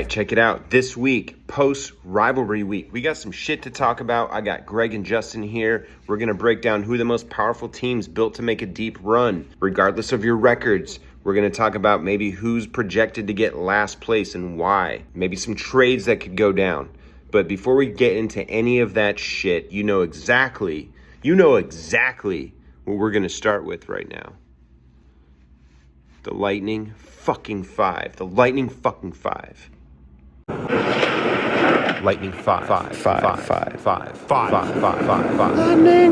right, check it out. This week, post-rivalry week, we got some shit to talk about. I got Greg and Justin here. We're going to break down who the most powerful teams built to make a deep run, regardless of your records. We're going to talk about maybe who's projected to get last place and why. Maybe some trades that could go down. But before we get into any of that shit, you know exactly what we're going to start with right now. The Lightning fucking Five. The Lightning fucking Five. Lightning five. Lightning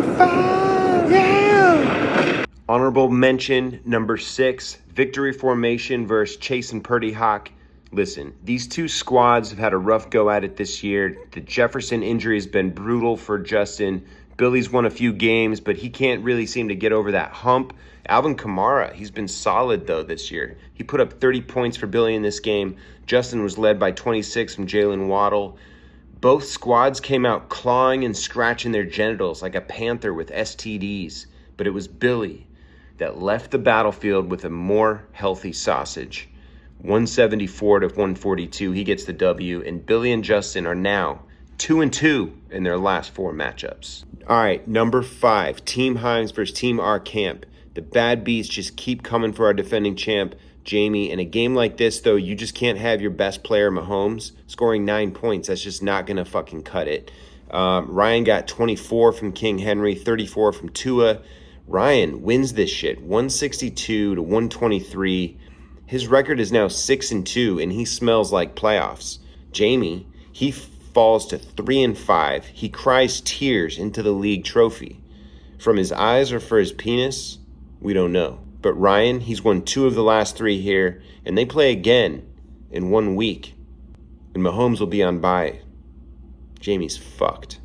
Five, yeah! Honorable mention, number 6, victory formation versus Chase and Purdy Hawk. Listen, these two squads have had a rough go at it this year. The Jefferson injury has been brutal for Justin. Billy's won a few games, but he can't really seem to get over that hump. Alvin Kamara, he's been solid, though, this year. He put up 30 points for Billy in this game. Justin was led by 26 from Jalen Waddle. Both squads came out clawing and scratching their genitals like a panther with STDs. But it was Billy that left the battlefield with a more healthy sausage. 174 to 142, he gets the W. And Billy and Justin are now 2-2 in their last 4 matchups. All right, number 5, Team Himes versus Team R Camp. The bad beats just keep coming for our defending champ, Jamie. In a game like this, though, you just can't have your best player, Mahomes, scoring 9 points. That's just not going to fucking cut it. Ryan got 24 from King Henry, 34 from Tua. Ryan wins this shit, 162 to 123. His record is now 6-2, and he smells like playoffs. Jamie, he falls to 3-5. He cries tears into the league trophy. From his eyes or for his penis, we don't know. But Ryan, he's won 2 of the last 3 here, and they play again in 1 week. And Mahomes will be on bye. Jamie's fucked.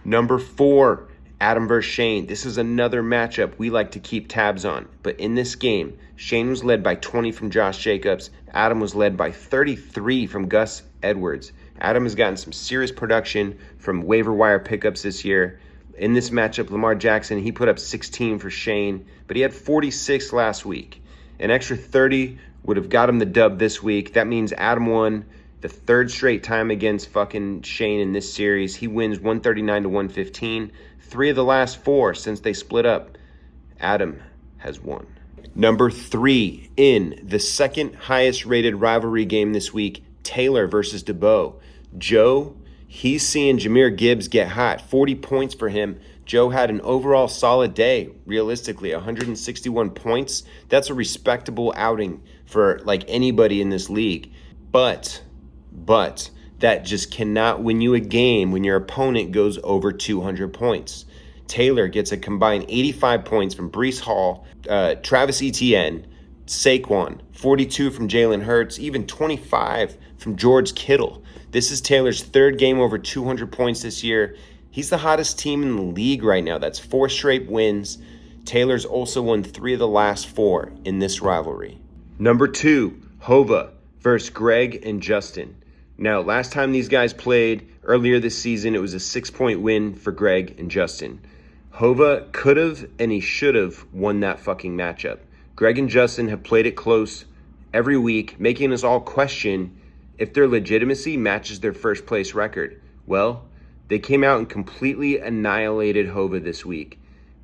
Number 4, Adam versus Shane. This is another matchup we like to keep tabs on. But in this game, Shane was led by 20 from Josh Jacobs. Adam was led by 33 from Gus Edwards. Adam has gotten some serious production from waiver wire pickups this year. In this matchup, Lamar Jackson, he put up 16 for Shane, but he had 46 last week. An extra 30 would have got him the dub this week. That means Adam won the 3rd straight time against fucking Shane in this series. He wins 139 to 115. 3 of the last 4 since they split up, Adam has won. Number 3, in the second highest rated rivalry game this week, Taylor versus DeBow. Joe, he's seeing Jahmyr Gibbs get hot. 40 points for him. Joe had an overall solid day, realistically, 161 points. That's a respectable outing for like anybody in this league. But that just cannot win you a game when your opponent goes over 200 points. Taylor gets a combined 85 points from Breece Hall, Travis Etienne, Saquon, 42 from Jalen Hurts, even 25 from George Kittle. This is Taylor's 3rd game over 200 points this year. He's the hottest team in the league right now. That's 4 straight wins. Taylor's also won 3 of the last 4 in this rivalry. Number 2, Hova versus Greg and Justin. Now, last time these guys played earlier this season, it was a 6-point win for Greg and Justin. Hova could have and he should have won that fucking matchup. Greg and Justin have played it close every week, making us all question if their legitimacy matches their first place record. Well, they came out and completely annihilated Hova this week.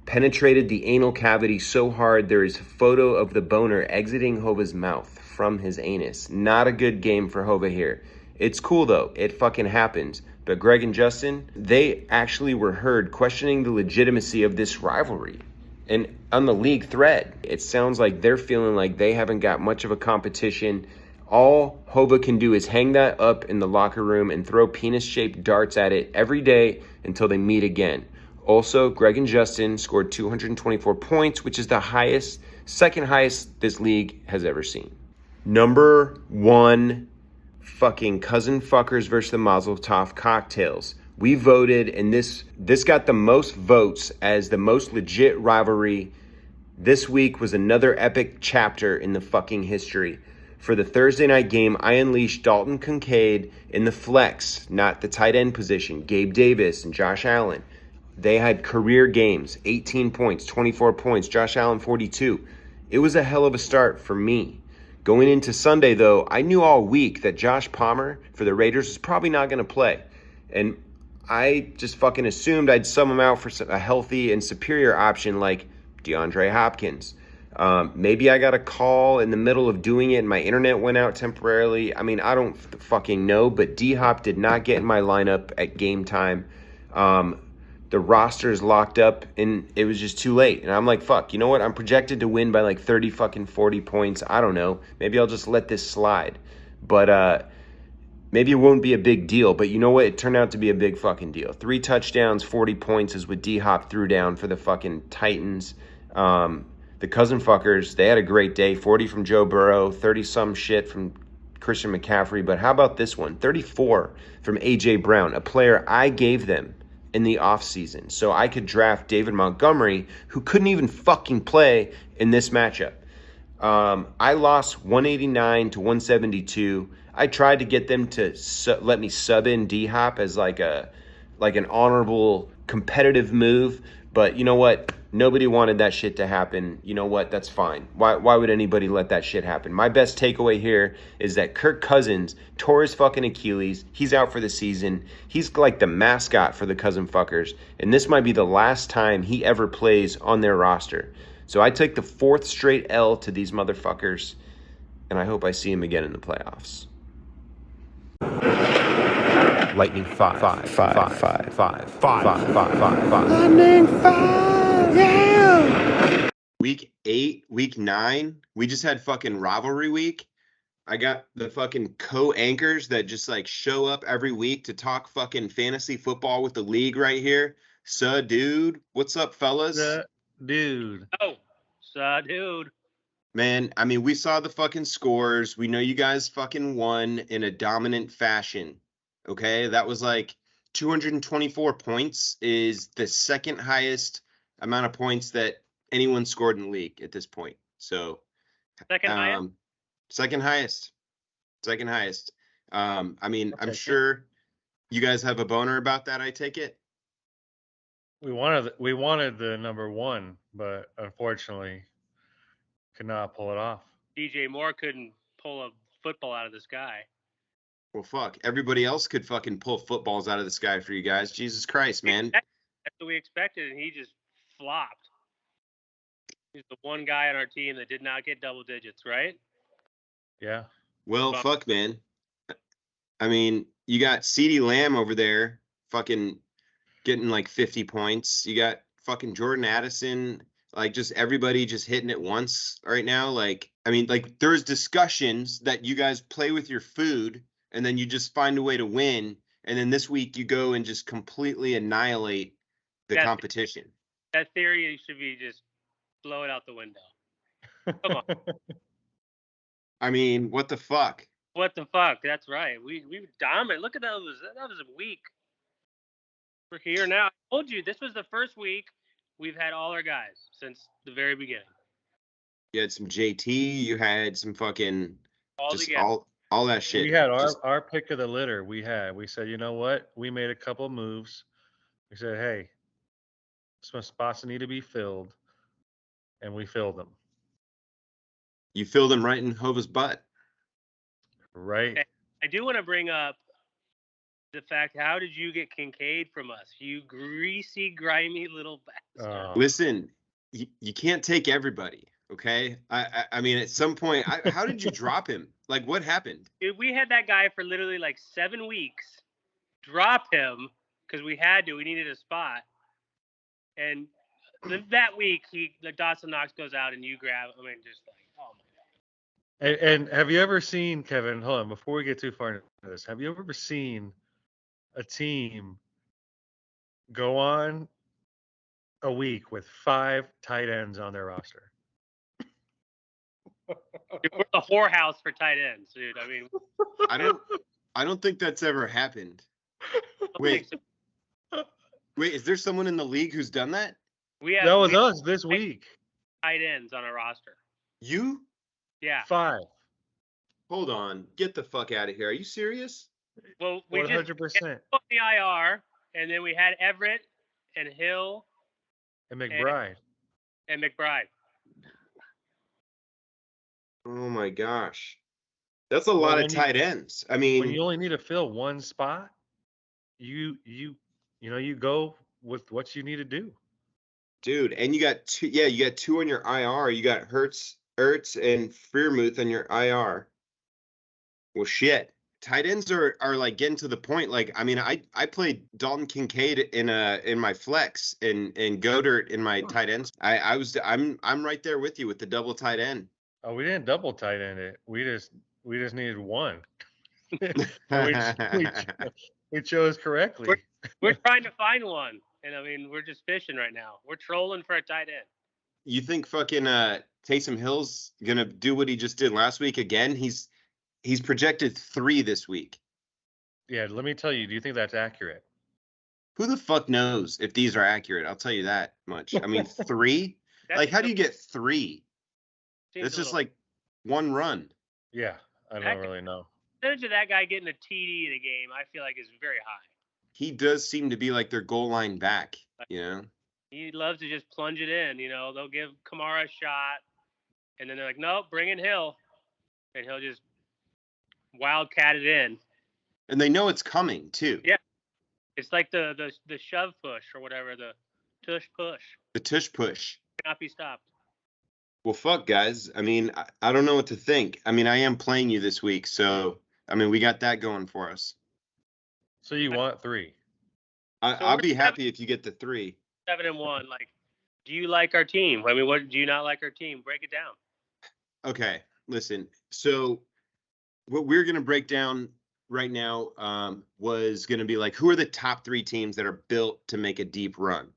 Penetrated the anal cavity so hard there is a photo of the boner exiting Hova's mouth from his anus. Not a good game for Hova here. It's cool though, it fucking happens. But Greg and Justin, they actually were heard questioning the legitimacy of this rivalry. And on the league thread, it sounds like they're feeling like they haven't got much of a competition. All Hova can do is hang that up in the locker room and throw penis-shaped darts at it every day until they meet again. Also, Greg and Justin scored 224 points, which is the highest, second highest this league has ever seen. Number 1, fucking cousin fuckers versus the Mazel Tov cocktails. We voted, and this got the most votes as the most legit rivalry. This week was another epic chapter in the fucking history. For the Thursday night game, I unleashed Dalton Kincaid in the flex, not the tight end position, Gabe Davis and Josh Allen. They had career games, 18 points, 24 points, Josh Allen 42. It was a hell of a start for me. Going into Sunday, though, I knew all week that Josh Palmer for the Raiders was probably not going to play. And I just fucking assumed I'd sub him out for a healthy and superior option like DeAndre Hopkins. Maybe I got a call in the middle of doing it and my internet went out temporarily. I mean, I don't fucking know, but D-Hop did not get in my lineup at game time. The roster's locked up and it was just too late. And I'm like, fuck, you know what? I'm projected to win by like 30 fucking 40 points. I don't know. Maybe I'll just let this slide. But maybe it won't be a big deal. But you know what? It turned out to be a big fucking deal. 3 touchdowns, 40 points is what D-Hop threw down for the fucking Titans. The cousin fuckers, they had a great day. 40 from Joe Burrow, 30-some shit from Christian McCaffrey. But how about this one? 34 from A.J. Brown, a player I gave them in the offseason so I could draft David Montgomery, who couldn't even fucking play in this matchup. I lost 189 to 172. I tried to get them to let me sub in D-Hop as like an honorable competitive move, but you know what? Nobody wanted that shit to happen. You know what? That's fine. Why would anybody let that shit happen? My best takeaway here is that Kirk Cousins tore his fucking Achilles. He's out for the season. He's like the mascot for the cousin fuckers, and this might be the last time he ever plays on their roster. So I take the 4th straight L to these motherfuckers, and I hope I see him again in the playoffs. Lightning 5. Lightning 5, yeah! Week 8, week 9, we just had fucking Rivalry week. I got the fucking co-anchors that just like show up every week to talk fucking fantasy football with the league right here. Dude. What's up, fellas? Dude. Oh, dude. Man, I mean, we saw the fucking scores. We know you guys fucking won in a dominant fashion. Okay? That was like 224 points is the second highest amount of points that anyone scored in the league at this point. So, second highest? Second highest. Second highest. I mean, Okay. I'm sure you guys have a boner about that, I take it. We wanted the number 1, but unfortunately could not pull it off. DJ Moore couldn't pull a football out of the sky. Well, fuck. Everybody else could fucking pull footballs out of the sky for you guys. Jesus Christ, man. That's what we expected, and he just flopped. He's the one guy on our team that did not get double digits, right? Yeah. Well, fuck, man. I mean, you got CeeDee Lamb over there fucking getting like 50 points. You got fucking Jordan Addison, like just everybody just hitting it once right now. Like, I mean, like there's discussions that you guys play with your food and then you just find a way to win. And then this week you go and just completely annihilate the competition. That theory should be just blow it out the window. Come on. I mean, what the fuck? What the fuck? That's right. We dominated. Look at that. That was a week. We're here now. I told you this was the first week we've had all our guys since the very beginning. You had some JT. You had some fucking all that shit. We had our pick of the litter. We said, you know what? We made a couple moves. We said, hey, some spots need to be filled, and we filled them. You filled them right in Hova's butt. Right. Okay. I do want to bring up the fact, how did you get Kincaid from us? You greasy, grimy little bastard. Listen, you can't take everybody, okay? I mean, at some point, how did you drop him? Like, what happened? Dude, we had that guy for literally like 7 weeks. Drop him because we had to. We needed a spot. And that week, the Dawson Knox goes out and you grab. I mean, just like, oh my god. And have you ever seen, Kevin? Hold on, before we get too far into this, have you ever seen a team go on a week with 5 tight ends on their roster? Dude, we're the whorehouse for tight ends, dude. I mean, I don't think that's ever happened. Wait, is there someone in the league who's done that? That was us this week. Tight ends on our roster. You? Yeah. 5. Hold on. Get the fuck out of here. Are you serious? Well, we 100%. just put the IR, and then we had Everett and Hill and McBride. And McBride. Oh my gosh. That's a Well, lot of when you tight ends. I when mean, you only need to fill one spot, you go with what you need to do. dude, and you got two, yeah, you got two on your IR. You got Ertz and Freiermuth on your IR. Well, shit. Tight ends are like getting to the point. Like, I mean, I played Dalton Kincaid in my flex and Goddard in my tight ends. I'm right there with you with the double tight end. Oh, we didn't double tight end it. We just needed one, and we chose correctly. We're trying to find one, and I mean, we're just fishing right now. We're trolling for a tight end. You think fucking Taysom Hill's gonna do what he just did last week again? He's projected 3 this week. Yeah, let me tell you. Do you think that's accurate? Who the fuck knows if these are accurate? I'll tell you that much. I mean, 3? Like, how do you get 3? It's just like one run. Yeah, I don't really know. Percentage of that guy getting a TD in a game, I feel like is very high. He does seem to be like their goal line back, you know? He loves to just plunge it in, you know. They'll give Kamara a shot, and then they're like, nope, bring in Hill. And he'll just wildcat it in. And they know it's coming, too. Yeah. It's like the shove push or whatever, the tush push. The tush push. Cannot be stopped. Well, fuck, guys. I mean, I don't know what to think. I mean, I am playing you this week, so, I mean, we got that going for us. So you want 3? I'll be happy if you get the 3. 7-1. Like, do you like our team? I mean, what do you not like our team? Break it down. Okay, listen. So what we're gonna break down right now was gonna be like, who are the top 3 teams that are built to make a deep run?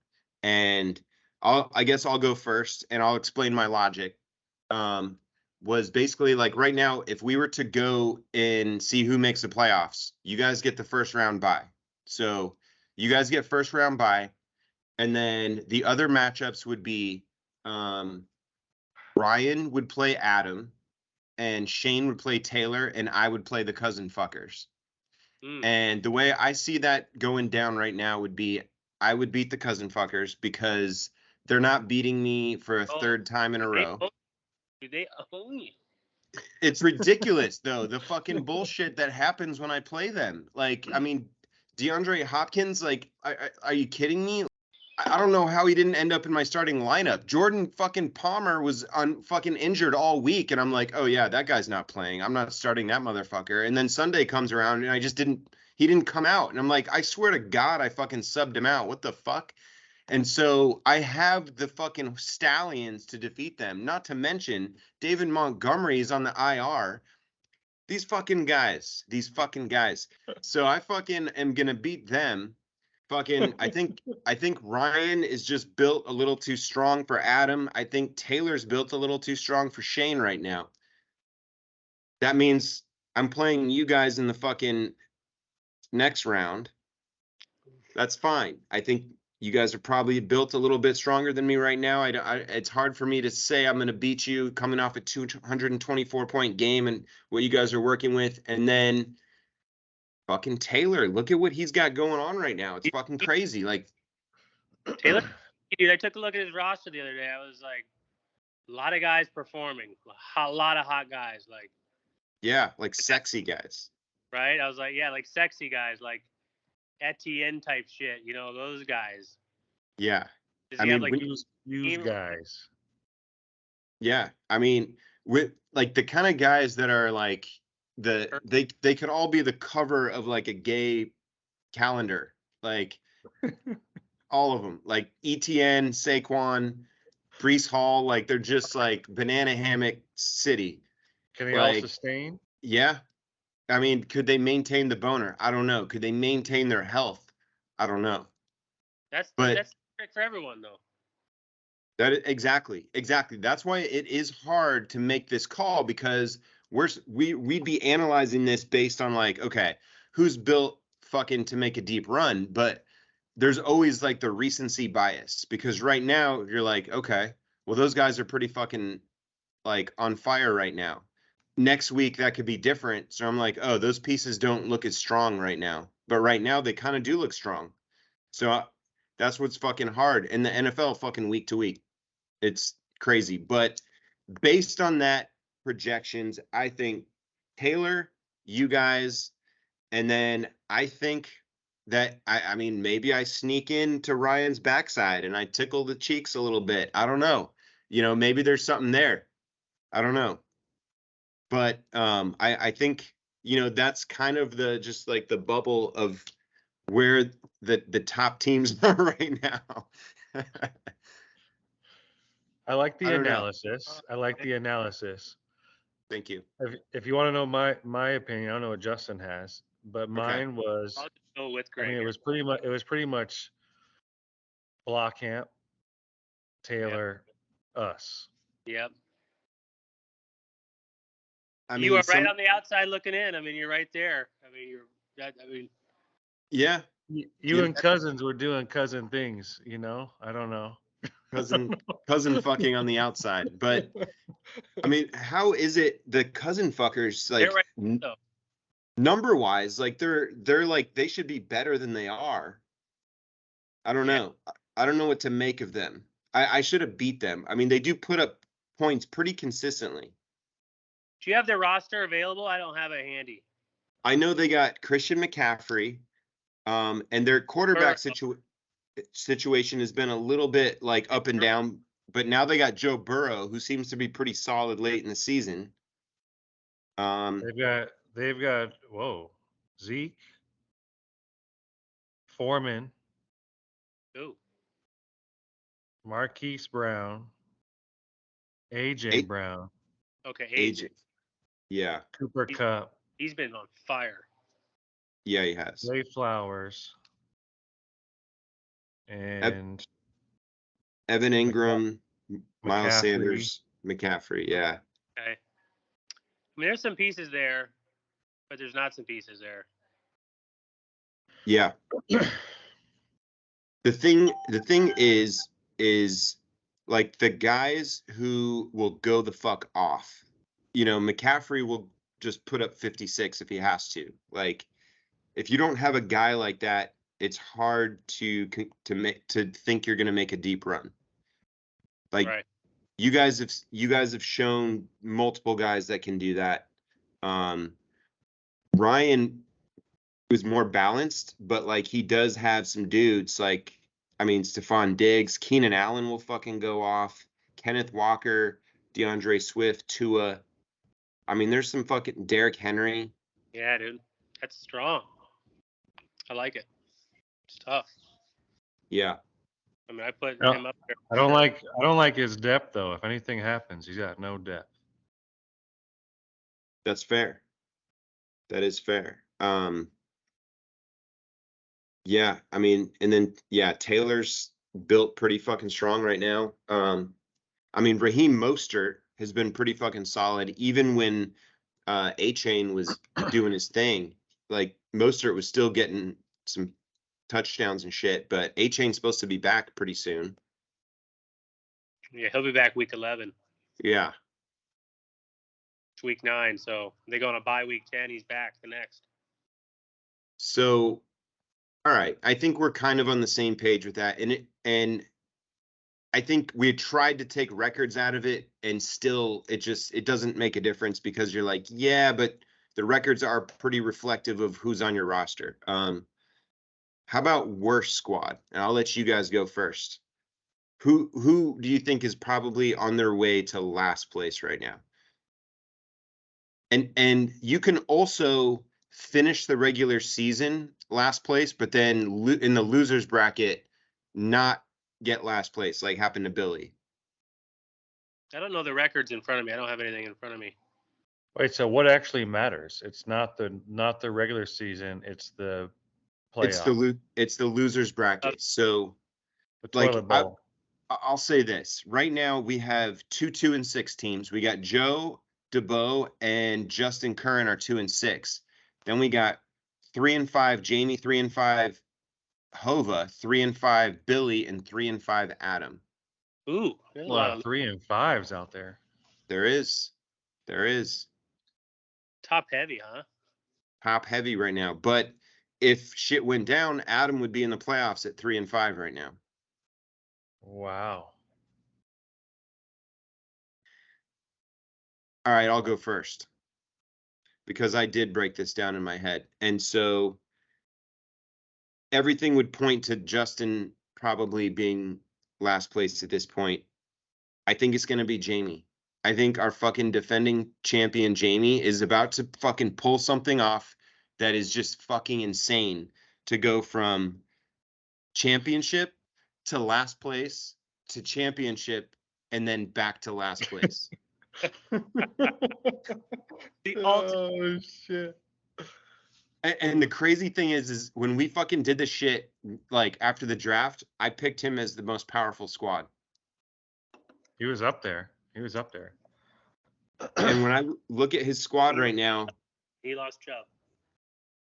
And I guess I'll go first, and I'll explain my logic. Was basically like right now, if we were to go and see who makes the playoffs, you guys get the first round bye. So you guys get first round bye. And then the other matchups would be Ryan would play Adam, and Shane would play Taylor, and I would play the cousin fuckers. And the way I see that going down right now would be I would beat the cousin fuckers because they're not beating me for a third time in a row. Do they own you? It's ridiculous, though, the fucking bullshit that happens when I play them. Like, I mean, DeAndre Hopkins, like, are you kidding me? I don't know how he didn't end up in my starting lineup. Jordan fucking Palmer was fucking injured all week, and I'm like, oh yeah, that guy's not playing. I'm not starting that motherfucker. And then Sunday comes around, and he didn't come out. And I'm like, I swear to God, I fucking subbed him out. What the fuck? And so I have the fucking Stallions to defeat them. Not to mention David Montgomery is on the IR. These fucking guys. So I fucking am gonna beat them. Fucking, I think Ryan is just built a little too strong for Adam. I think Taylor's built a little too strong for Shane right now. That means I'm playing you guys in the fucking next round. That's fine. I think you guys are probably built a little bit stronger than me right now. It's hard for me to say I'm going to beat you coming off a 224-point game and what you guys are working with, and then fucking Taylor, look at what he's got going on right now. It's fucking crazy. Like Taylor, dude, I took a look at his roster the other day. I was like, a lot of guys performing, a lot of hot guys, like. Yeah, like sexy guys. Right? I was like, yeah, like sexy guys, like Etienne type shit. You know, those guys. Yeah. I mean, like use guys. Yeah, I mean, with like the kind of guys that are like they could all be the cover of like a gay calendar, like all of them, like ETN, Saquon, Brees Hall, like they're just like banana hammock city. Can they all sustain? Yeah, I mean, could they maintain the boner? I don't know. Could they maintain their health? I don't know. That's trick for everyone though. Exactly. That's why it is hard to make this call, because we'd be analyzing this based on like, okay, who's built fucking to make a deep run, but there's always like the recency bias, because right now you're like, okay, well those guys are pretty fucking like on fire right now. Next week that could be different, so I'm like, oh, those pieces don't look as strong right now, but right now they kind of do look strong. So that's what's fucking hard in the NFL, fucking week to week. It's crazy. But based on that projections, I think Taylor, you guys, and then I think that I mean maybe I sneak into Ryan's backside and I tickle the cheeks a little bit. I don't know. Maybe there's something there. I don't know. But I think that's kind of just like the bubble of where the top teams are right now. I like I the don't know. analysis. I like the analysis. Thank you. If you want to know my opinion, I don't know what Justin has, but Okay. mine was. I'll just go with I Greg. mean, it was pretty much Blockamp, Taylor, us. Yep. I You mean, are right on the outside looking in. I mean, you're right there. I mean, yeah, You and Cousins were doing cousin things, I don't know. cousin fucking on the outside. But I mean, how is it the cousin fuckers like they're right though. number wise, like they're like they should be better than they are. I don't know. I don't know what to make of them. I should have beat them. I mean, they do put up points pretty consistently. Do you have their roster available? I don't have it handy. I know they got Christian McCaffrey, and their quarterback situation has been a little bit like up and down, but now they got Joe Burrow, who seems to be pretty solid late in the season. They've got Zeke, Foreman, Ooh. Marquise Brown, AJ Brown. Okay, AJ. Yeah. Cooper Kupp. He's been on fire. Yeah, he has. Zay Flowers. And Evan Ingram, Miles McCaffrey. Sanders, McCaffrey. Yeah. Okay. I mean, there's some pieces there, but there's not some pieces there. Yeah. The thing is like the guys who will go the fuck off. McCaffrey will just put up 56 if he has to. Like, if you don't have a guy like that, it's hard to think you're going to make a deep run. Like, right. you guys have shown multiple guys that can do that. Ryan was more balanced, but like he does have some dudes like, I mean, Stephon Diggs, Keenan Allen will fucking go off, Kenneth Walker, DeAndre Swift, Tua. I mean, there's some fucking Derrick Henry. Yeah, dude, that's strong. I like it. It's tough. Yeah. I mean, I put him up there. I don't like his depth though. If anything happens, he's got no depth. That's fair. That is fair. Yeah, I mean, and then Taylor's built pretty fucking strong right now. I mean, Raheem Mostert has been pretty fucking solid, even when A-Chain was doing his thing. Like Mostert was still getting some touchdowns and shit, but A-Chain's supposed to be back pretty soon. Yeah, he'll be back week 11. Yeah. It's week 9, so they go on a bye week 10. He's back the next. So, all right, I think we're kind of on the same page with that, and I think we tried to take records out of it, and still it doesn't make a difference because you're like, yeah, but the records are pretty reflective of who's on your roster. How about worst squad? And I'll let you guys go first. Who do you think is probably on their way to last place right now? And you can also finish the regular season last place, but then in the losers bracket, not get last place like happened to Billy. I don't know the records in front of me. I don't have anything in front of me. Wait, so what actually matters? It's not the regular season. It's the playoff. It's the losers bracket. So the like toilet bowl. I'll say this right now: we have 2-2-6 teams. We got Joe DeBow and Justin Curran are 2-6. Then we got 3-5 Jamie, 3-5 Hova, 3-5 Billy, and 3-5 Adam. Ooh, there's a lot of 3 and 5s out there. There is. Top heavy, huh? Top heavy right now. But if shit went down, Adam would be in the playoffs at 3-5 right now. Wow. All right, I'll go first because I did break this down in my head. And so everything would point to Justin probably being last place at this point. I think it's going to be Jamie. I think our fucking defending champion Jamie is about to fucking pull something off that is just fucking insane to go from championship to last place to championship and then back to last place. The ultimate. Oh shit. And the crazy thing is when we fucking did the shit, like after the draft, I picked him as the most powerful squad. He was up there. He was up there. And when I look at his squad right now, He lost Chubb.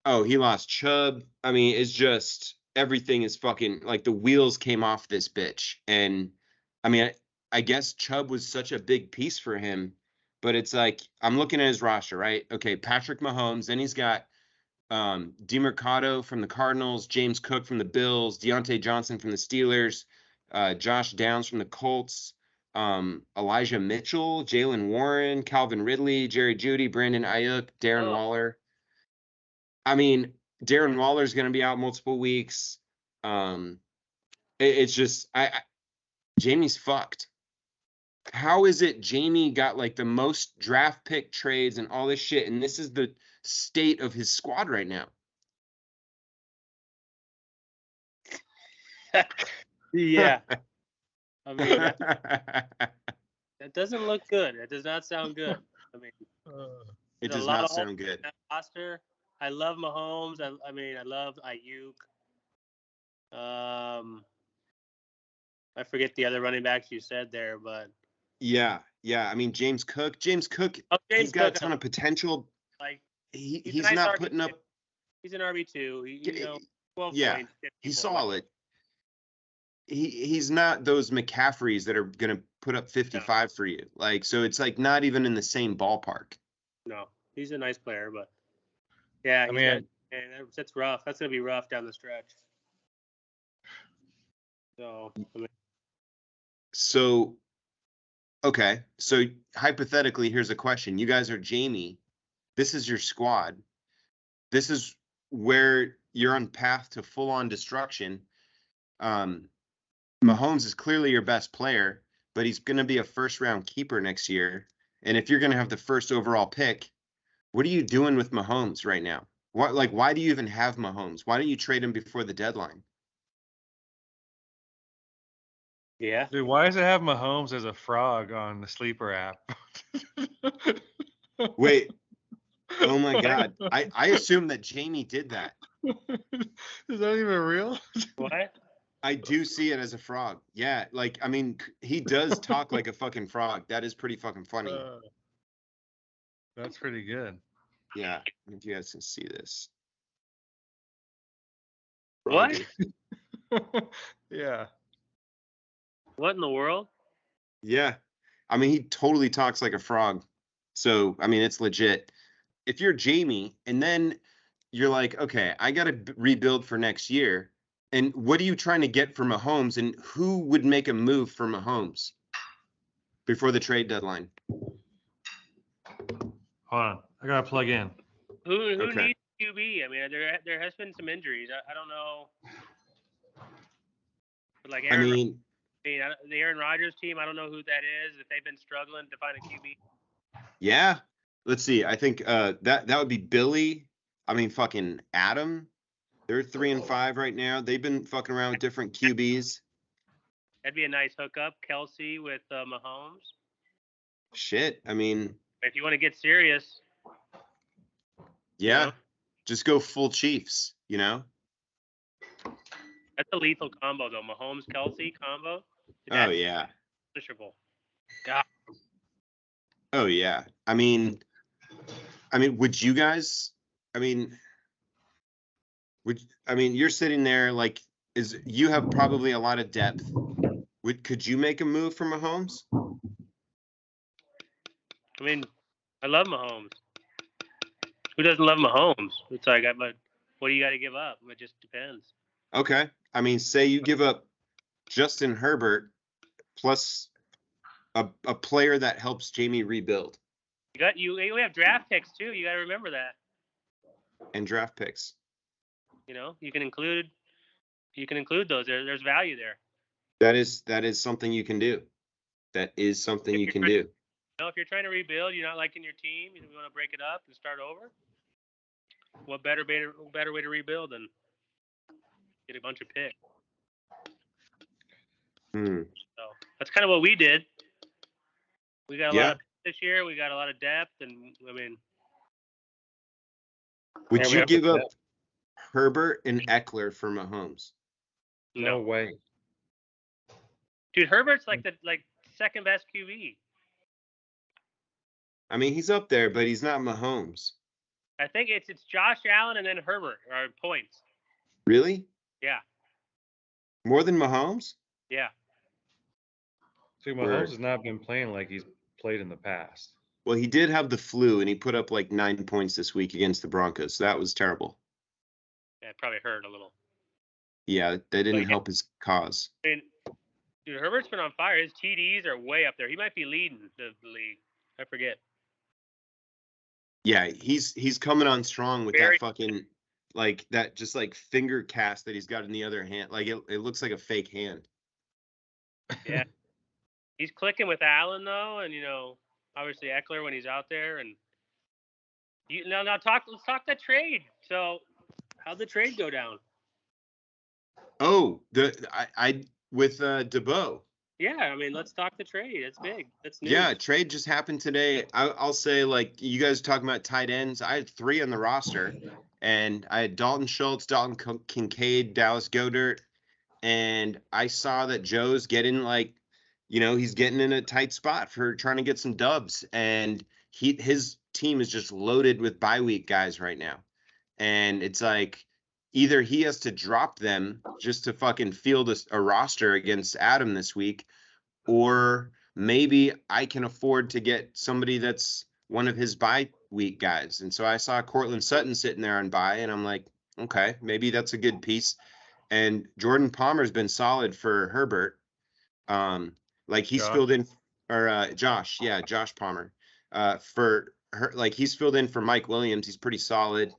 oh, he lost Chubb. I mean, it's just everything is fucking like the wheels came off this bitch. And I mean, I guess Chubb was such a big piece for him, but it's like I'm looking at his roster, right? Okay, Patrick Mahomes, then he's got DeMercado from the Cardinals, James Cook from the Bills, Deontay Johnson from the Steelers, Josh Downs from the Colts, Elijah Mitchell, Jalen Warren, Calvin Ridley, Jerry Jeudy, Brandon Ayuk, Darren Waller. I mean, Darren Waller's going to be out multiple weeks. It's just Jamie's fucked. How is it Jamie got like the most draft pick trades and all this shit, and this is the state of his squad right now? Yeah. I mean, that doesn't look good. It does not sound good. I mean, It there's does a lot not of holes sound in good. that roster. I love Mahomes. I mean, I love Ayuk. I forget the other running backs you said there, but Yeah. I mean, James Cook, he's James got Cook, a ton of potential. like He's a nice not RB2. putting up. He's an RB2. You know, 12 Yeah, points. 50 he's points. solid. He's not those McCaffreys that are gonna put up 55 for you. Like, so it's like not even in the same ballpark. No, he's a nice player, but yeah, that's rough. That's gonna be rough down the stretch. So, I mean, So, okay. So hypothetically, here's a question. You guys are Jamie. This is your squad. This is where you're on path to full on destruction. Mahomes is clearly your best player, but he's going to be a first round keeper next year. And if you're going to have the first overall pick, what are you doing with Mahomes right now? Why do you even have Mahomes? Why don't you trade him before the deadline? yeah. Dude, why does it have Mahomes as a frog on the sleeper app? Wait. Oh my God. I assume that Jamie did that. Is that even real? What? I do see it as a frog. Yeah, like I mean, he does talk like a fucking frog. That is pretty fucking funny. That's pretty good. Yeah, if you guys can see this. What? Froggy. Yeah. What in the world? Yeah, I mean, he totally talks like a frog. So I mean, it's legit. If you're Jamie, and then you're like, okay, I got to rebuild for next year. And what are you trying to get for Mahomes? And who would make a move for Mahomes before the trade deadline? Hold on. I gotta plug in. Who Okay. needs QB? I mean, there has been some injuries. I don't know. But like I mean, the Aaron Rodgers team, I don't know who that is. If they've been struggling to find a QB. yeah. Let's see. I think that would be Billy. I mean, fucking Adam. They're 3-5 right now. They've been fucking around with different QBs. That'd be a nice hookup, Kelsey with Mahomes. Shit. I mean, If you want to get serious. yeah. You know? Just go full Chiefs, you know? That's a lethal combo, though. Mahomes Kelsey combo. Oh, yeah. Punishable. God. Oh, yeah. I mean, would you guys, you're sitting there like, you have probably a lot of depth. Could you make a move for Mahomes? I mean, I love Mahomes. Who doesn't love Mahomes? It's like, but what do you got to give up? It just depends. Okay. I mean, say you give up Justin Herbert plus a player that helps Jamie rebuild. We have draft picks too. You got to remember that. And draft picks. You can include those. There's value there. That is something you can do. That is something you can do. If you're trying to rebuild, you're not liking your team, you want to break it up and start over. What better way to rebuild than get a bunch of picks? So that's kind of what we did. We got a lot of picks this year. We got a lot of depth, and I mean, would you give up Herbert and Eckler for Mahomes? No way. Dude, Herbert's like second best QB. I mean, he's up there, but he's not Mahomes. I think it's Josh Allen and then Herbert are points. Really? Yeah. More than Mahomes? Yeah. See, Mahomes has not been playing like he's played in the past. Well, he did have the flu, and he put up like 9 points this week against the Broncos. So that was terrible. Yeah, it probably hurt a little. Yeah, that didn't help his cause. I mean, dude, Herbert's been on fire. His TDs are way up there. He might be leading the league. I forget. Yeah, he's coming on strong with that fucking that finger cast that he's got in the other hand. Like it looks like a fake hand. Yeah. He's clicking with Allen though, and obviously Eckler when he's out there, and let's talk that trade. So how'd the trade go down? Oh, with DeBoe. Yeah, I mean, let's talk the trade. It's big. That's news. Yeah, trade just happened today. I'll say, like, you guys talking about tight ends. I had 3 on the roster, and I had Dalton Schultz, Dalton Kincaid, Dallas Goedert, and I saw that Joe's getting he's getting in a tight spot for trying to get some dubs, and his team is just loaded with bye week guys right now, and it's like either he has to drop them just to fucking field a roster against Adam this week, or maybe I can afford to get somebody that's one of his bye week guys. And so I saw Cortland Sutton sitting there on bye, and I'm like, okay, maybe that's a good piece. And Jordan Palmer's been solid for Herbert. He's filled in, or Josh Palmer. For her, he's filled in for Mike Williams. He's pretty solid.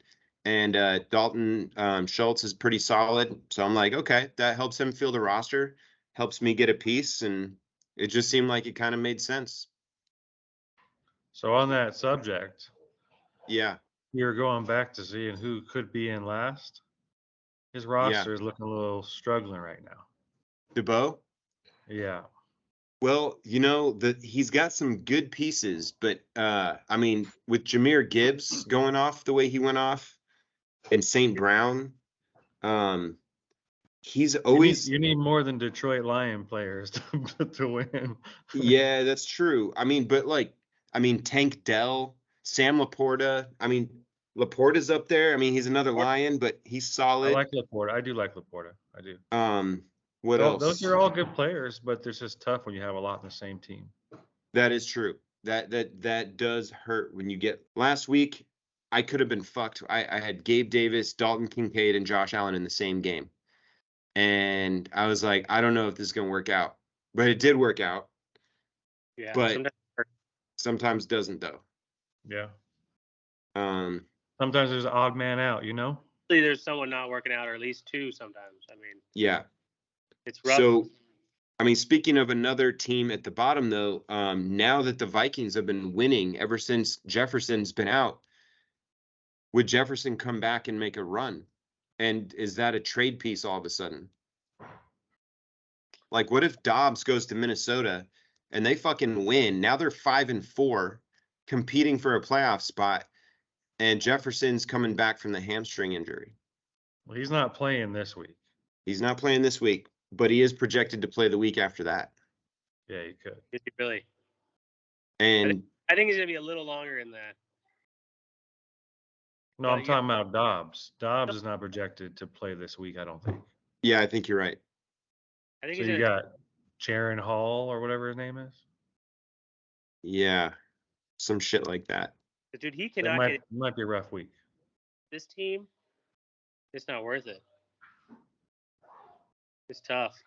And Dalton Schultz is pretty solid. So I'm like, okay, that helps him fill the roster, helps me get a piece, and it just seemed like it kind of made sense. So on that subject, yeah, you're going back to seeing who could be in last. His roster is looking a little struggling right now. DeBoe? Yeah. Well, he's got some good pieces, but I mean, with Jahmyr Gibbs going off the way he went off, and St. Brown, he's always you need more than Detroit Lion players to win. Yeah, that's true. I mean, but Tank Dell, Sam Laporta. I mean, Laporta's up there. I mean, he's another Lion, but he's solid. I like Laporta. I do like Laporta. I do. What else? Those are all good players, but it's just tough when you have a lot in the same team. That is true. That does hurt when you get. Last week, I could have been fucked. I had Gabe Davis, Dalton Kincaid, and Josh Allen in the same game. And I was like, I don't know if this is going to work out. But it did work out. Yeah. But sometimes doesn't, though. Yeah. Sometimes there's an odd man out, There's someone not working out, or at least 2 sometimes. I mean. Yeah. It's rough. So, I mean, speaking of another team at the bottom, though, now that the Vikings have been winning ever since Jefferson's been out, would Jefferson come back and make a run? And is that a trade piece all of a sudden? Like, what if Dobbs goes to Minnesota and they fucking win? Now they're 5-4, competing for a playoff spot, and Jefferson's coming back from the hamstring injury. Well, he's not playing this week. He's not playing this week, but he is projected to play the week after that. Yeah, he could. Is he really? And I think he's going to be a little longer in that. No, I'm talking about Dobbs. Dobbs is not projected to play this week, I don't think. Yeah, I think you're right. I think so you got Jaron Hall or whatever his name is? Yeah, some shit like that. Dude, he cannot get it. Might be a rough week. This team, it's not worth it. It's tough.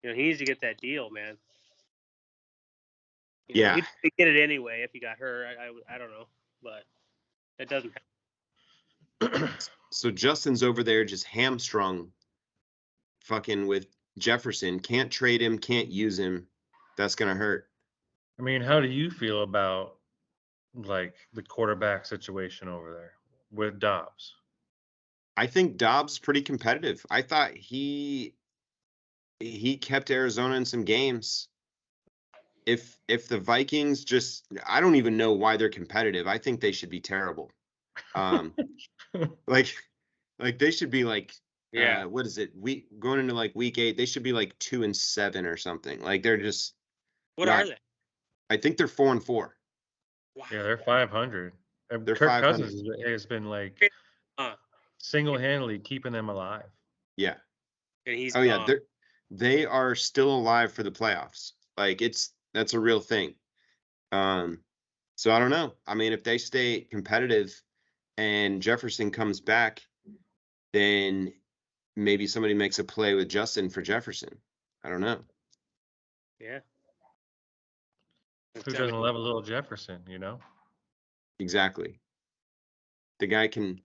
He needs to get that deal, man. Yeah. He'd get it anyway if he got hurt. I don't know, but it doesn't happen. So Justin's over there just hamstrung fucking with Jefferson. Can't trade him, can't use him. That's going to hurt. I mean, how do you feel about like the quarterback situation over there with Dobbs? I think Dobbs is pretty competitive. I thought he kept Arizona in some games. If the Vikings just, I don't even know why they're competitive. I think they should be terrible. Like they should be like, Yeah. what is it? Going into like week 8, they should be like 2-7 or something. Like they're just. What are they? I think they're 4-4. Wow. Yeah, they're 500. They're Kirk 500. Cousins has been like single-handedly keeping them alive. Yeah. And he's yeah, gone. they are still alive for the playoffs. Like that's a real thing. So I don't know. I mean, if they stay competitive and Jefferson comes back, then maybe somebody makes a play with Justin for Jefferson. I don't know. Yeah. Who doesn't love a little Jefferson, you know? Exactly. The guy can.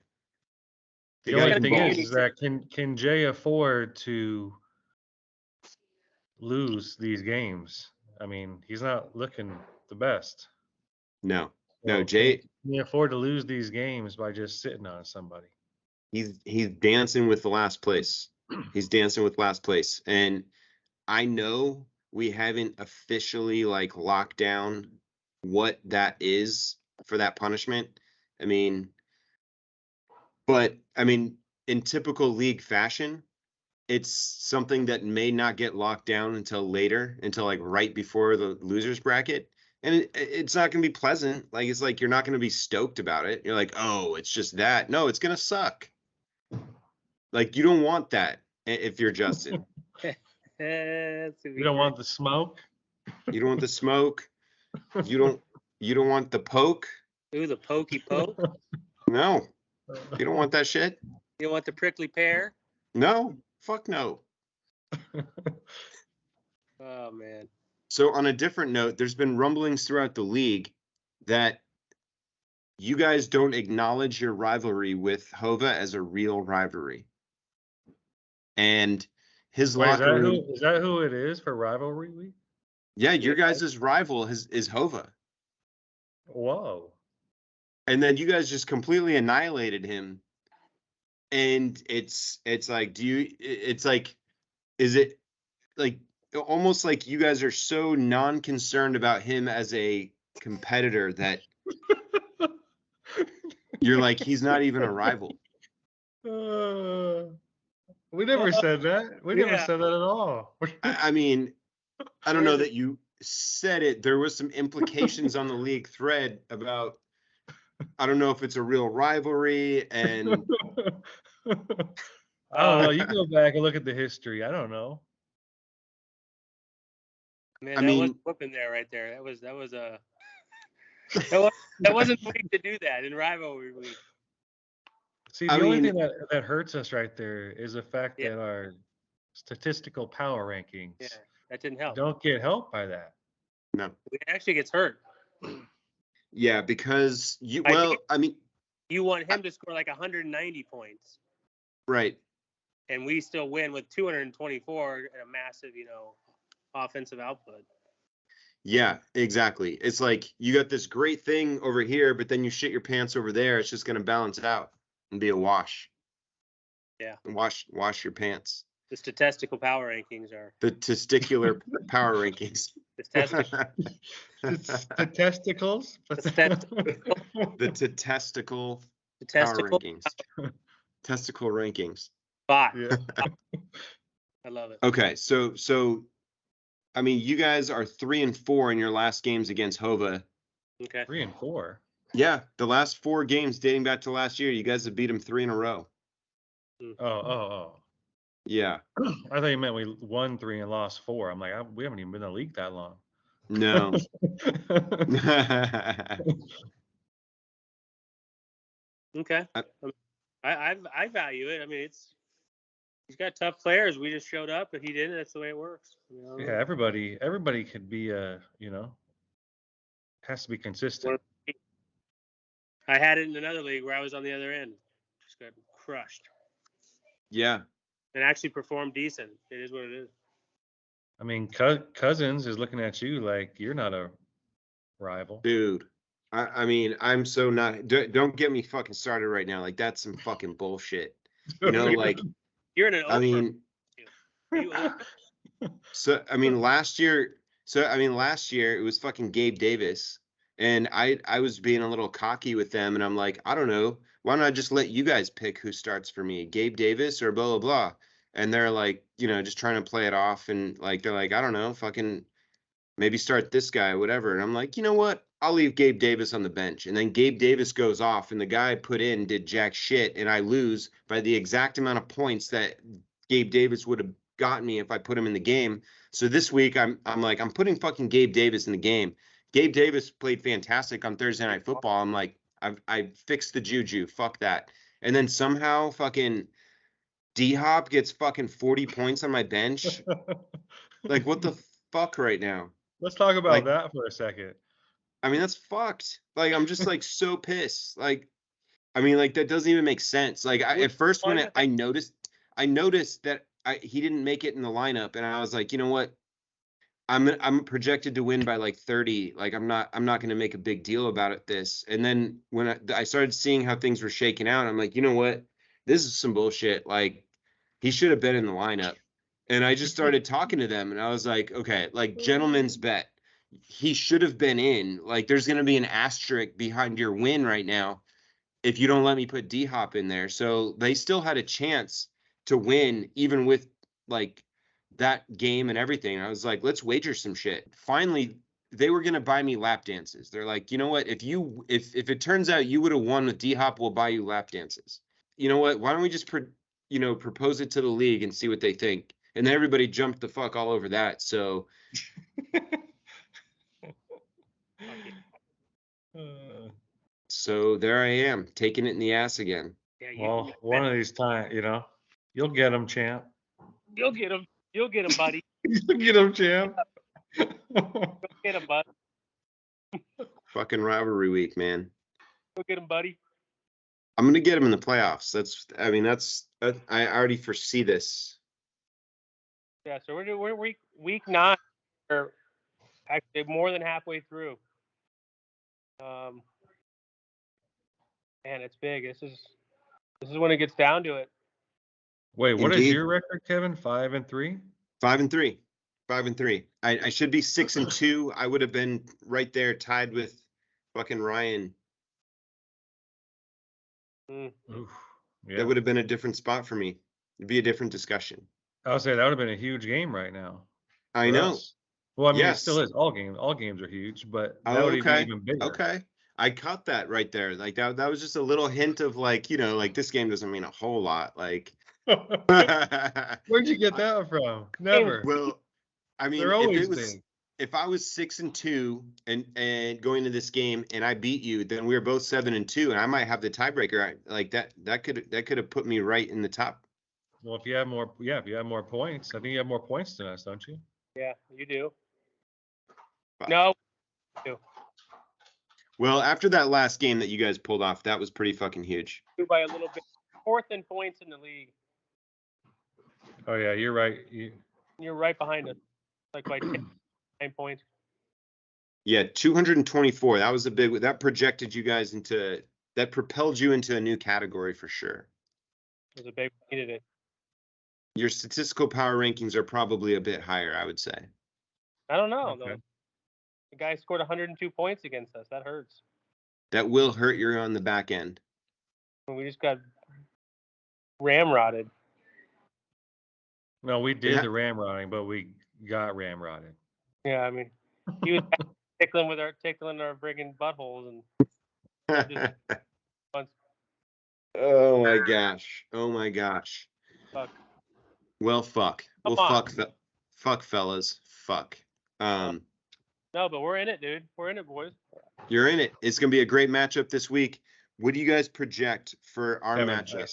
The only thing is that can Jay afford to lose these games? I mean, he's not looking the best. No, So Jay. Can he afford to lose these games by just sitting on somebody? He's dancing with the last place. He's dancing with last place, and I know we haven't officially like locked down what that is for that punishment. I mean, but I mean, in typical league fashion, it's something that may not get locked down until later, until like right before the losers bracket. And it's not going to be pleasant. Like, it's like, you're not going to be stoked about it. You're like, oh, it's just that. No, it's going to suck. Like, you don't want that if you're Justin. You don't want the smoke. You don't want the smoke. You don't want the poke. Ooh, the pokey poke. No, you don't want that shit. You don't want the prickly pear. No, fuck no. Oh man. So on a different note, there's been rumblings throughout the league that you guys don't acknowledge your rivalry with Hova as a real rivalry. And his locker room. Is that who it is for rivalry week? Yeah, your guys' rival is Hova. Whoa. And then you guys just completely annihilated him. And it's like, is it like almost like you guys are so non-concerned about him as a competitor that you're like, he's not even a rival. We never said that. We never said that at all. I mean, I don't know that you said it. There was some implications on the league thread about, I don't know if it's a real rivalry, and I don't know. You go back and look at the history. I don't know. Man, was whooping there right there. That was a that wasn't the week to do that in rivalry week. See, the only thing that hurts us right there is the fact that our statistical power rankings that didn't help. Don't get help by that. No. It actually gets hurt. Yeah, because you want him to score like 190 points. Right. And we still win with 224 and a massive, offensive output. Yeah, exactly. It's like you got this great thing over here, but then you shit your pants over there. It's just going to balance out and be a wash. Yeah. Wash your pants. The statistical power rankings are. The testicular power rankings. The testicles? The testicle power rankings. Testicle rankings. Bot. Yeah. I love it. Okay, so I mean, you guys are 3-4 in your last games against Hova. Okay. 3-4. Yeah, the last 4 games dating back to last year, you guys have beat them 3 in a row. Oh. Yeah. I thought you meant we won 3 and lost 4. I'm like, we haven't even been in the league that long. No. Okay. I value it. I mean, he's got tough players. We just showed up. If he didn't, that's the way it works. Yeah, everybody could be has to be consistent. I had it in another league where I was on the other end. Just got crushed. Yeah. And actually performed decent. It is what it is. I mean, Cousins is looking at you like you're not a rival. Dude. I mean, I'm so not. Don't get me fucking started right now. Like, that's some fucking bullshit. You know, like, You're in an I Oprah. mean, You last year it was fucking Gabe Davis, and I was being a little cocky with them, and I'm like, I don't know, why don't I just let you guys pick who starts for me, Gabe Davis or blah blah blah, and they're like, just trying to play it off, and like they're like, I don't know, fucking maybe start this guy, whatever, and I'm like, you know what? I'll leave Gabe Davis on the bench, and then Gabe Davis goes off, and the guy I put in did jack shit, and I lose by the exact amount of points that Gabe Davis would have got me if I put him in the game. So this week I'm like, I'm putting fucking Gabe Davis in the game. Gabe Davis played fantastic on Thursday Night Football. I'm like, I fixed the juju. Fuck that. And then somehow fucking D Hop gets fucking 40 points on my bench. Like, what the fuck right now? Let's talk about Like, that for a second. I mean, that's fucked. Like, I'm just like so pissed. Like, I mean, like that doesn't even make sense. Like, at first when I noticed that he didn't make it in the lineup, and I was like, you know what? I'm projected to win by like 30. Like, I'm not going to make a big deal about it. And then when I started seeing how things were shaking out, I'm like, you know what? This is some bullshit. Like, he should have been in the lineup. And I just started talking to them, and I was like, okay, like, gentleman's bet. He should have been in. Like, there's going to be an asterisk behind your win right now if you don't let me put D Hop in there. So they still had a chance to win, even with like that game and everything. I was like, let's wager some shit. Finally, they were gonna buy me lap dances. They're like, you know what? If it turns out you would have won with D Hop, we'll buy you lap dances. You know what? Why don't we just propose it to the league and see what they think? And then everybody jumped the fuck all over that. So so there I am, taking it in the ass again. Yeah, Well, one of these times, you'll get him, champ. You'll get him. You'll get him, buddy. You'll get him, champ. You'll get him, buddy. Fucking rivalry week, man. You'll get him, buddy. I'm gonna get him in the playoffs. I already foresee this. Yeah, so we're week 9, or actually more than halfway through. And it's big. This is when it gets down to it. Wait, what Indeed. is your record, Kevin? 5-3? 5-3. 5-3. I should be 6-2. I would have been right there, tied with fucking Ryan. Oof, yeah. That would have been a different spot for me. It'd be a different discussion. I would say that would have been a huge game right now. I know. Us. Well, I mean, Yes. It still is. All games are huge, but that Oh, would okay. be even bigger. Okay. I caught that right there. Like that was just a little hint of like, like this game doesn't mean a whole lot. Like Where'd you get that from? Never. Well, I mean, They're always big. If I was 6-2 and going to this game and I beat you, then we were both 7-2, and I might have the tiebreaker. Like that could have put me right in the top. Well, if you have more points, I think you have more points than us, don't you? Yeah, you do. But, No. You do. Well, after that last game that you guys pulled off, that was pretty fucking huge. By a little bit. 4th in points in the league. Oh yeah, you're right. You're right behind us, like by 9 points. Yeah, 224. That was that projected you guys that propelled you into a new category for sure. It was a big needed it. Your statistical power rankings are probably a bit higher, I would say. I don't know Okay. though. The guy scored 102 points against us. That hurts. That will hurt you on the back end. We just got ramrodded. No, we did the ramrodding, but we got ramrodded. Yeah, I mean, he was tickling our friggin' buttholes and. Oh my gosh! Oh my gosh! Fuck. Well, fuck. Come Well, on. fuck, fellas. Fuck. No, but we're in it, dude. We're in it, boys. You're in it. It's gonna be a great matchup this week. What do you guys project for our Kevin, matchup? I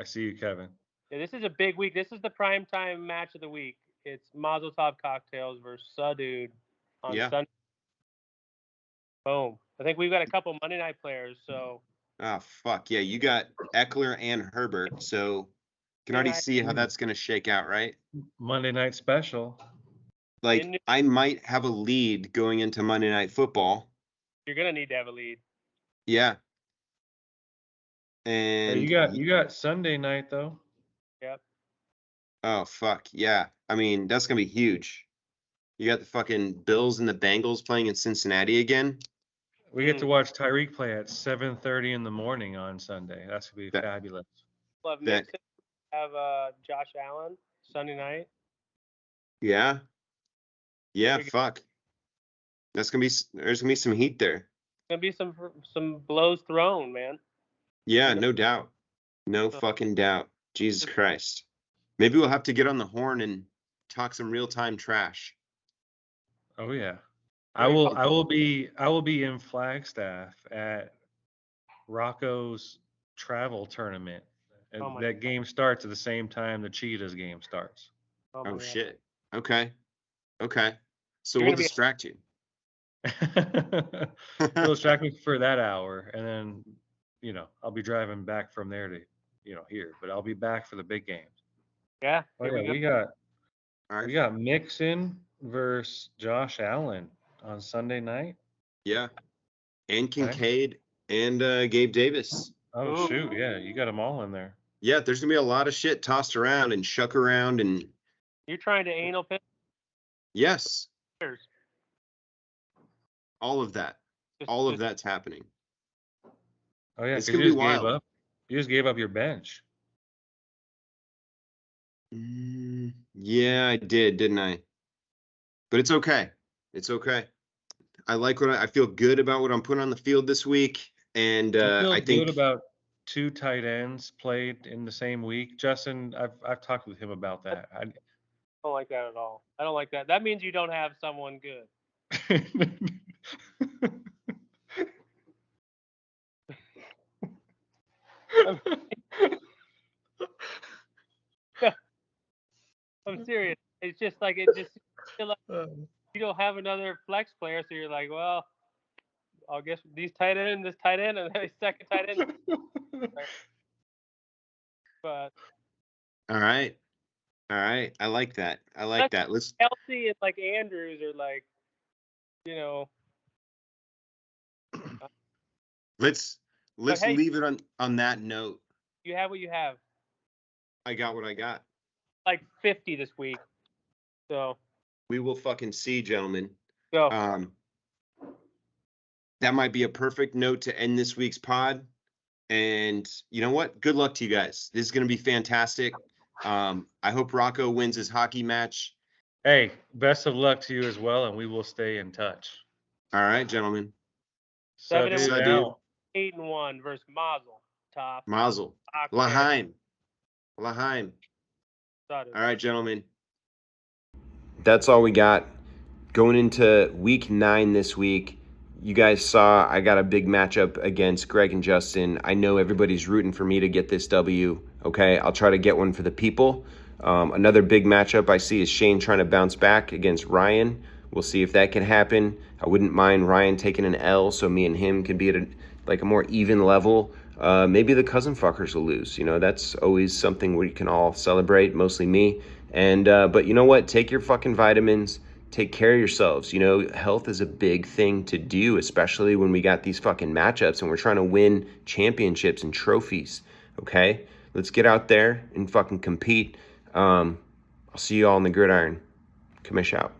see you, Kevin. Yeah, this is a big week. This is the prime time match of the week. It's Mazel Tov Cocktails versus Dude on Yeah. Sunday. Boom. I think we've got a couple Monday night players, so Oh, fuck. Yeah, you got Eckler and Herbert, so can already see how that's going to shake out, right? Monday night special. Like, I might have a lead going into Monday Night Football. you're gonna need to have a lead. Yeah. Hey, And you got Sunday night though. Yep. oh, fuck. Yeah. I mean, that's going to be huge. You got the fucking Bills and the Bengals playing in Cincinnati again. We get to watch Tyreek play at 7:30 in the morning on Sunday. That's gonna be fabulous. We'll have That- Mixon, have Josh Allen Sunday night. Yeah. Yeah, fuck. There's going to be some heat there. Gonna be some blows thrown, man. Yeah, no doubt. No fucking doubt. Jesus Christ. Maybe we'll have to get on the horn and talk some real-time trash. Oh yeah. I will be in Flagstaff at Rocco's travel tournament. And that game starts at the same time the Cheetahs game starts. Oh shit. Okay. So You're we'll gonna be- distract you. It'll distract me for that hour, and then I'll be driving back from there to here, but I'll be back for the big games. Yeah. Oh yeah, All right. we got Mixon versus Josh Allen on Sunday night. Yeah. And Kincaid and Gabe Davis. Oh shoot, yeah, you got them all in there. Yeah, there's gonna be a lot of shit tossed around and shuck around and. You're trying to anal pit. Yes. All of that. All of that's happening. Oh yeah, it's because gonna be wild. You just gave up your bench. Yeah, I did, didn't I? But it's okay. It's okay. I like I feel good about what I'm putting on the field this week, and I think good about 2 tight ends played in the same week. Justin, I've talked with him about that. I don't like that at all. I don't like that. That means you don't have someone good. I'm serious. It's just like feel like you don't have another flex player, so you're like, well, I guess this tight end, and then a second tight end. But all right. I like that. Let's Kelsey and like Andrews are like, let's leave it on that note. You have what you have. I got what I got. Like 50 this week. So we will fucking see, gentlemen. Go. That might be a perfect note to end this week's pod. And you know what? Good luck to you guys. This is going to be fantastic. I hope Rocco wins his hockey match. Hey, best of luck to you as well, and we will stay in touch. All right, gentlemen. 7-8 versus Mazel. Top. Mazel. Laheim. All right, gentlemen. That's all we got. Going into week 9 this week, you guys saw I got a big matchup against Greg and Justin. I know everybody's rooting for me to get this W. Okay, I'll try to get one for the people. Another big matchup I see is Shane trying to bounce back against Ryan. We'll see if that can happen. I wouldn't mind Ryan taking an L so me and him can be at a more even level. Maybe the cousin fuckers will lose. That's always something we can all celebrate, mostly me. And but you know what? Take your fucking vitamins. Take care of yourselves. Health is a big thing to do, especially when we got these fucking matchups and we're trying to win championships and trophies. Okay? Let's get out there and fucking compete. I'll see you all on the gridiron. Commish out.